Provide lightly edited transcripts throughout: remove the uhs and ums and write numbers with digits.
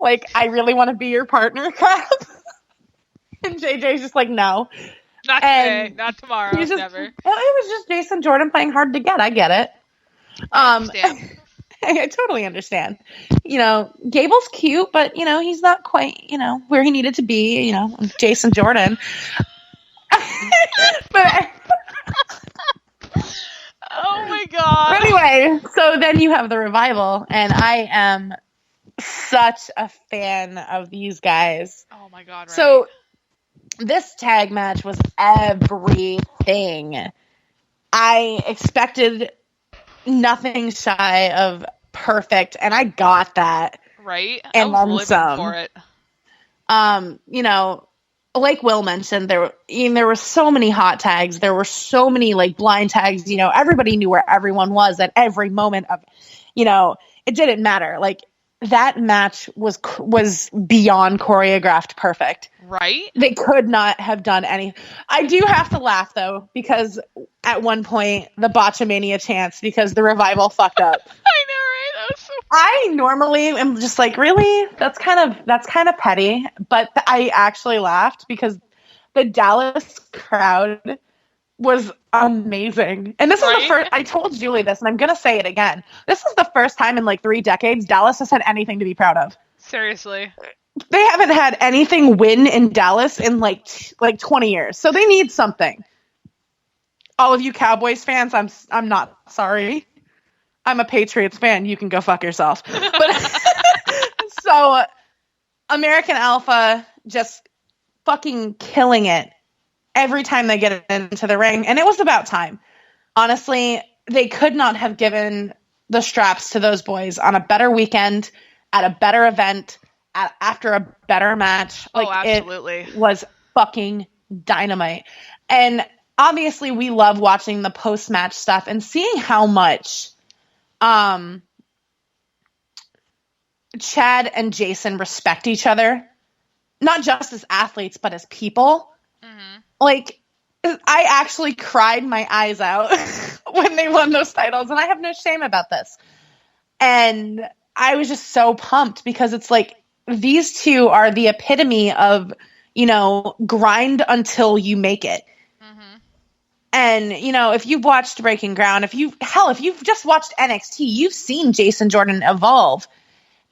like, I really want to be your partner crap. And JJ's just like, no. Not today, not tomorrow, never. It was just Jason Jordan playing hard to get. I get it. I understand. I totally understand. Gable's cute, but, he's not quite, where he needed to be, Jason Jordan. But oh my God. But anyway, so then you have the Revival, and I am such a fan of these guys. Oh my God, right. So this tag match was everything. I expected nothing shy of perfect, and I got that. Right? And I was living for it. Like Will mentioned, there were so many hot tags. There were so many like blind tags. Everybody knew where everyone was at every moment of, it didn't matter. Like that match was beyond choreographed perfect. Right? They could not have done any. I do have to laugh though, because at one point the Botchamania chants because the Revival fucked up. I know, right? That was so funny. I normally am just like, really? That's kind of petty, but I actually laughed because the Dallas crowd was amazing. And this is the first, I told Julie this, and I'm going to say it again. This is the first time in like 3 decades Dallas has had anything to be proud of. Seriously. They haven't had anything win in Dallas in like 20 years. So they need something. All of you Cowboys fans, I'm not sorry. I'm a Patriots fan. You can go fuck yourself. But so American Alpha just fucking killing it every time they get into the ring. And it was about time. Honestly, they could not have given the straps to those boys on a better weekend, at a better event, after a better match. Absolutely. It was fucking dynamite. And obviously we love watching the post-match stuff and seeing how much Chad and Jason respect each other, not just as athletes, but as people. Mm-hmm. Like, I actually cried my eyes out when they won those titles, and I have no shame about this. And I was just so pumped because it's like, these two are the epitome of, grind until you make it. And, if you've watched Breaking Ground, if you've just watched NXT, you've seen Jason Jordan evolve.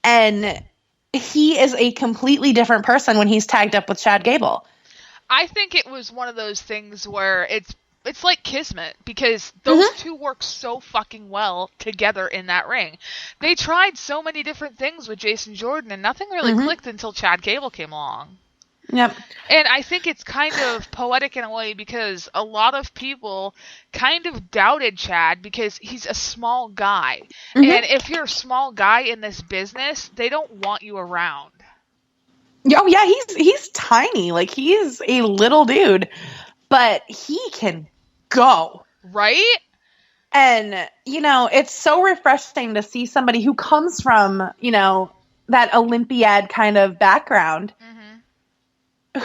And he is a completely different person when he's tagged up with Chad Gable. I think it was one of those things where it's like kismet, because those two work so fucking well together in that ring. They tried so many different things with Jason Jordan, and nothing really clicked until Chad Gable came along. Yep. And I think it's kind of poetic in a way, because a lot of people kind of doubted Chad because he's a small guy. And if you're a small guy in this business, they don't want you around. Oh yeah, he's tiny. Like, he's a little dude, but he can go. Right? And, it's so refreshing to see somebody who comes from, that Olympiad kind of background,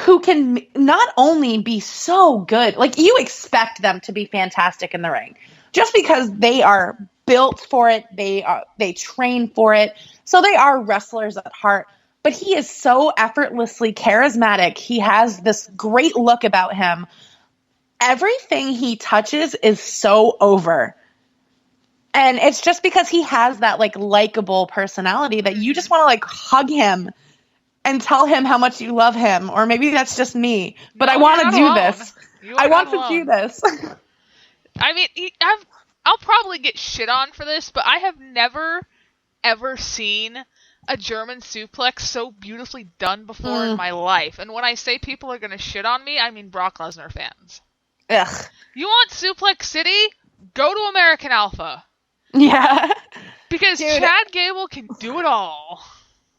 who can not only be so good, like, you expect them to be fantastic in the ring just because they are built for it. They train for it. So they are wrestlers at heart, but he is so effortlessly charismatic. He has this great look about him. Everything he touches is so over. And it's just because he has that like likable personality that you just want to like hug him and tell him how much you love him. Or maybe that's just me, but no, I want to do alone. this. I want to do this. I mean, I'll probably get shit on for this, but I have never, ever seen a German suplex so beautifully done before in my life. And when I say people are going to shit on me, I mean Brock Lesnar fans. Ugh. You want Suplex City? Go to American Alpha. Yeah. Because Chad Gable can do it all.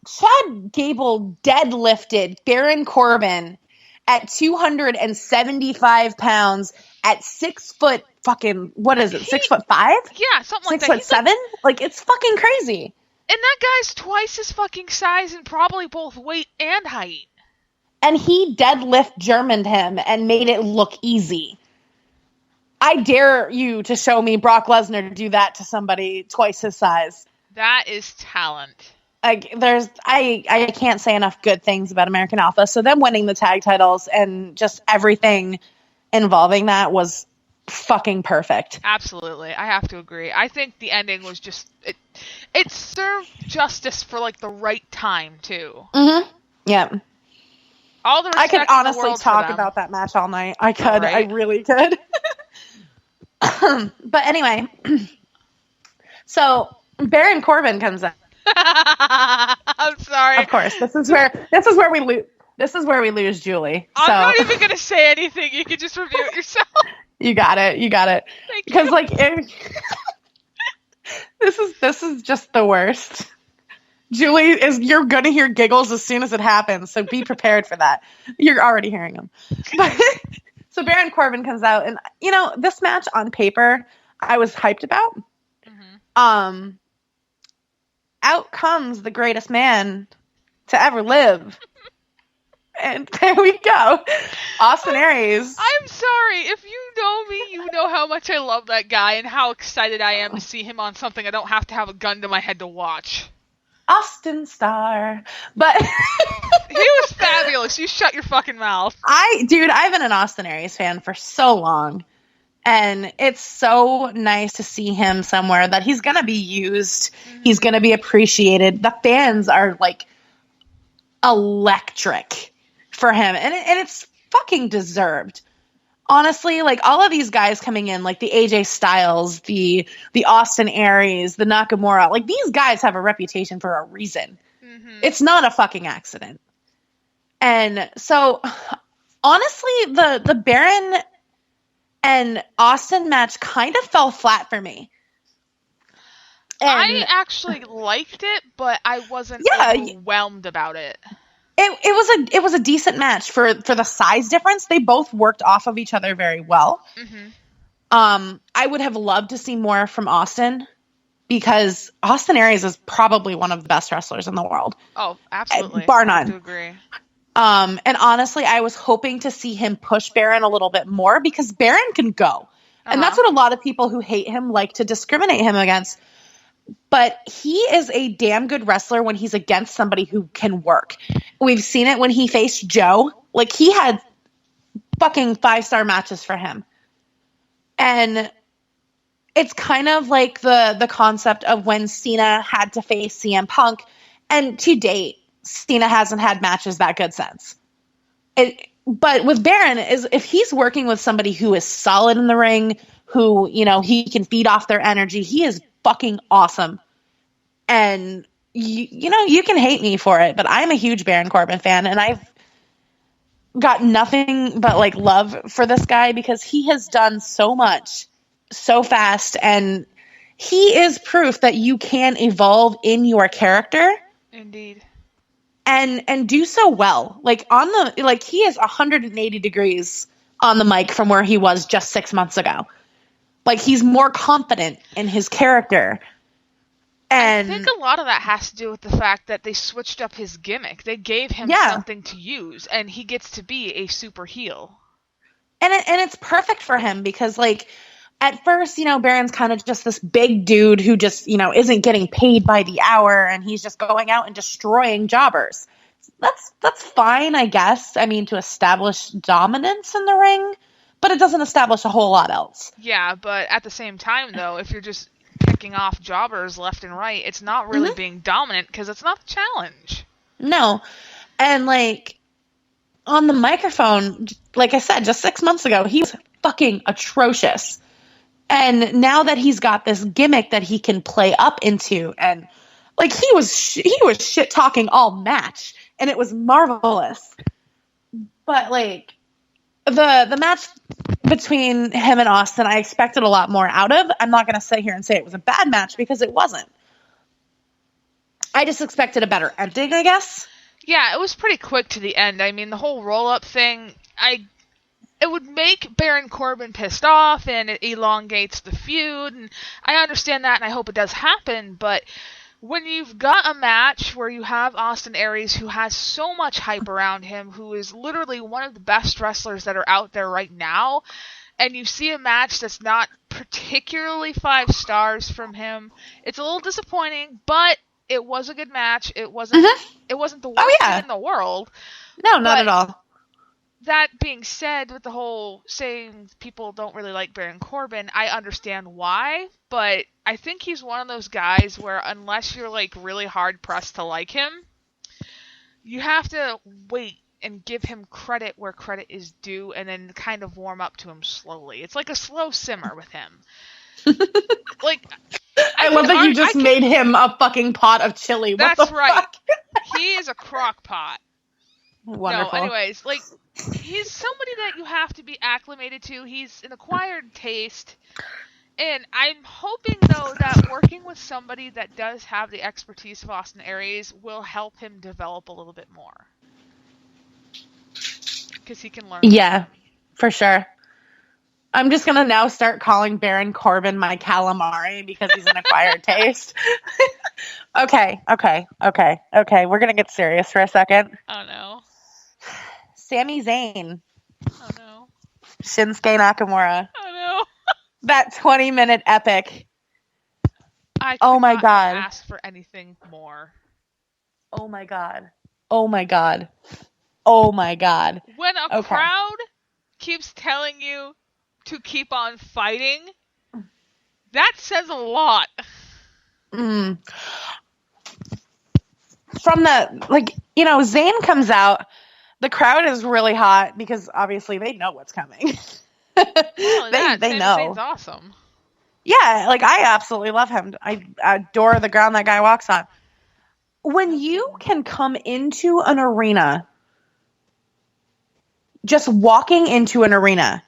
Chad Gable deadlifted Baron Corbin at 275 pounds at 6 foot fucking, what is it, 6'5"? Yeah, something like that. 6'7"? Like, it's fucking crazy. And that guy's twice his fucking size in probably both weight and height. And he deadlift Germaned him and made it look easy. I dare you to show me Brock Lesnar do that to somebody twice his size. That is talent. I can't say enough good things about American Alpha. So them winning the tag titles and just everything involving that was fucking perfect. Absolutely. I have to agree. I think the ending was just it served justice for like the right time too. Mm-hmm. Yeah. All the respect I could honestly in the world talk about that match all night. I could. Right? I really could. But anyway, so Baron Corbin comes in. I'm sorry. Of course, this is where we lose. This is where we lose Julie. I'm not even gonna say anything. You can just review it yourself. You got it. Thank you. Because like, this is just the worst. Julie you're gonna hear giggles as soon as it happens, so be prepared for that. You're already hearing them. But, so Baron Corbin comes out, and this match on paper, I was hyped about. Mm-hmm. Out comes the greatest man to ever live. And there we go. Austin Aries. I'm sorry. If you know me, you know how much I love that guy and how excited I am to see him on something I don't have to have a gun to my head to watch. Austin Starr. But he was fabulous. You shut your fucking mouth. I've been an Austin Aries fan for so long. And it's so nice to see him somewhere that he's going to be used. Mm-hmm. He's going to be appreciated. The fans are like electric for him. And it's fucking deserved. Honestly, like all of these guys coming in, like the AJ Styles, the Austin Aries, the Nakamura, like these guys have a reputation for a reason. Mm-hmm. It's not a fucking accident. And so honestly, the Baron and Austin match kind of fell flat for me. And I actually liked it, but I wasn't overwhelmed about it. It was a decent match for the size difference. They both worked off of each other very well. Mm-hmm. I would have loved to see more from Austin because Austin Aries is probably one of the best wrestlers in the world. Oh, absolutely. Bar none. I have to agree. And honestly, I was hoping to see him push Baron a little bit more because Baron can go. Uh-huh. And that's what a lot of people who hate him like to discriminate him against. But he is a damn good wrestler when he's against somebody who can work. We've seen it when he faced Joe. Like, he had fucking 5-star matches for him. And it's kind of like the concept of when Cena had to face CM Punk. And to date, Cena hasn't had matches that good since. But with Baron, is if he's working with somebody who is solid in the ring, who, he can feed off their energy, he is fucking awesome. And you can hate me for it, but I'm a huge Baron Corbin fan, and I've got nothing but like love for this guy because he has done so much so fast, and he is proof that you can evolve in your character. Indeed. And do so well. Like he is 180 degrees on the mic from where he was just 6 months ago. Like, he's more confident in his character. And I think a lot of that has to do with the fact that they switched up his gimmick. They gave him something to use, and he gets to be a super heel. And it's perfect for him because, like, at first, Baron's kind of just this big dude who just, isn't getting paid by the hour, and he's just going out and destroying jobbers. That's fine, I guess. I mean, to establish dominance in the ring, but it doesn't establish a whole lot else. Yeah, but at the same time, though, if you're just picking off jobbers left and right, it's not really being dominant because it's not a challenge. No. And, like, on the microphone, like I said, just 6 months ago, he was fucking atrocious. And now that he's got this gimmick that he can play up into, and like he was shit talking all match, and it was marvelous. But like the match between him and Austin, I expected a lot more out of. I'm not going to sit here and say it was a bad match because it wasn't. I just expected a better ending, I guess. Yeah, it was pretty quick to the end. I mean, the whole roll-up thing, it would make Baron Corbin pissed off, and it elongates the feud, and I understand that, and I hope it does happen, but when you've got a match where you have Austin Aries, who has so much hype around him, who is literally one of the best wrestlers that are out there right now, and you see a match that's not particularly 5 stars from him, it's a little disappointing, but it was a good match. It wasn't the worst thing in the world. No, not at all. That being said, with the whole saying people don't really like Baron Corbin, I understand why, but I think he's one of those guys where unless you're like really hard pressed to like him, you have to wait and give him credit where credit is due and then kind of warm up to him slowly. It's like a slow simmer with him. Like, I love that you just made him a fucking pot of chili. That's right. He is a crock pot. Wonderful. No, anyways, like, he's somebody that you have to be acclimated to. He's an acquired taste. And I'm hoping, though, that working with somebody that does have the expertise of Austin Aries will help him develop a little bit more. Because he can learn. Yeah, for sure. I'm just going to now start calling Baron Corbin my calamari because he's an acquired taste. Okay. We're going to get serious for a second. Oh, no. Sami Zayn. Oh, no. Shinsuke Nakamura. Oh, no. That 20-minute epic. I oh, my God. Ask for anything more. Oh, my God. Oh, my God. Oh, my God. When a crowd keeps telling you to keep on fighting, that says a lot. From the, like, you know, Zayn comes out, the crowd is really hot because obviously they know what's coming. They know. Zayn's awesome. Yeah, like, I absolutely love him. I adore the ground that guy walks on. When you can come into an arena, just walking into an arena,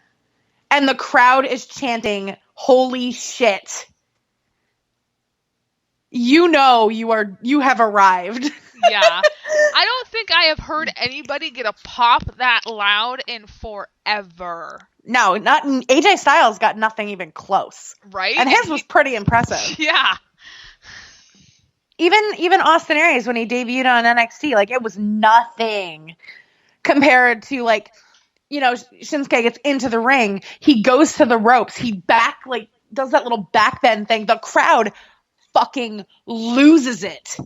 and the crowd is chanting, "Holy shit," you know you have arrived. Yeah. I don't think I have heard anybody get a pop that loud in forever. No, not AJ Styles got nothing even close. Right? And his was pretty impressive. Yeah. Even Austin Aries when he debuted on NXT, like, it was nothing compared to, like, you know, Shinsuke gets into the ring, he goes to the ropes, he does that little back bend thing. The crowd fucking loses it.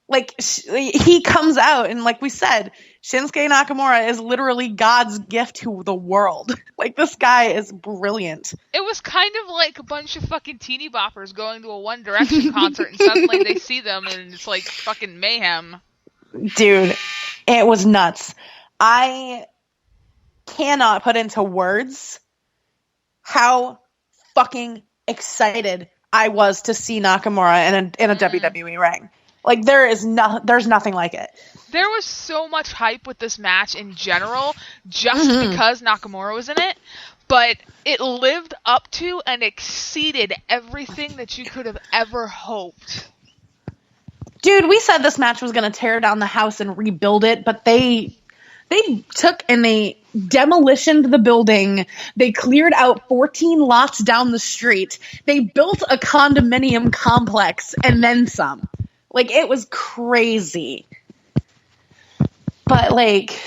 Like, he comes out, and like we said, Shinsuke Nakamura is literally God's gift to the world. Like, this guy is brilliant. It was kind of like a bunch of fucking teeny boppers going to a One Direction concert, and suddenly they see them, and it's like fucking mayhem. Dude, it was nuts. I cannot put into words how fucking excited I was to see Nakamura in a WWE ring. Like, there's nothing like it. There was so much hype with this match in general, just because Nakamura was in it, but it lived up to and exceeded everything that you could have ever hoped. Dude, we said this match was going to tear down the house and rebuild it, but they took and they demolitioned the building. They cleared out 14 lots down the street. They built a condominium complex and then some. Like, it was crazy. But, like,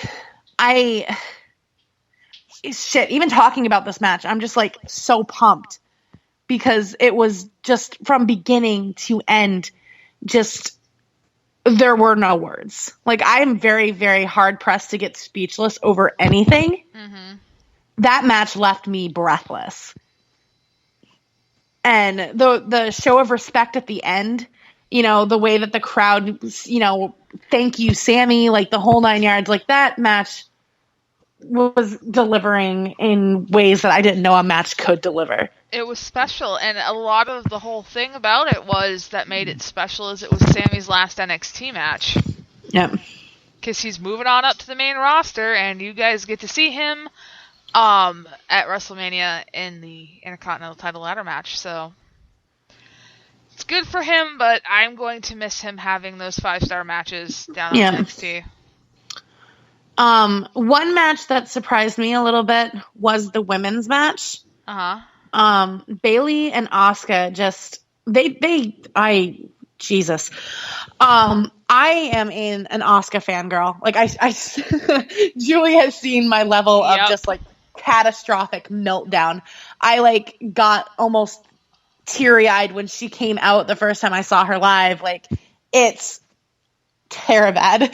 even talking about this match, I'm just, like, so pumped. Because it was just, from beginning to end, just, there were no words. Like, I am very, very hard-pressed to get speechless over anything. Mm-hmm. That match left me breathless. And the show of respect at the end, you know, the way that the crowd, you know, thank you, Sammy, like, the whole 9 yards, like, that match was delivering in ways that I didn't know a match could deliver. It was special, and a lot of the whole thing about it that made it special is it was Sammy's last NXT match. Yep. Because he's moving on up to the main roster, and you guys get to see him at WrestleMania in the Intercontinental title ladder match, so it's good for him, but I'm going to miss him having those 5-star matches down on NXT. One match that surprised me a little bit was the women's match. Bayley and Asuka just Jesus. I am an Asuka fangirl. Like, Julie has seen my level of just, like, catastrophic meltdown. I, like, got almost teary-eyed when she came out the first time I saw her live. Like, it's terrible.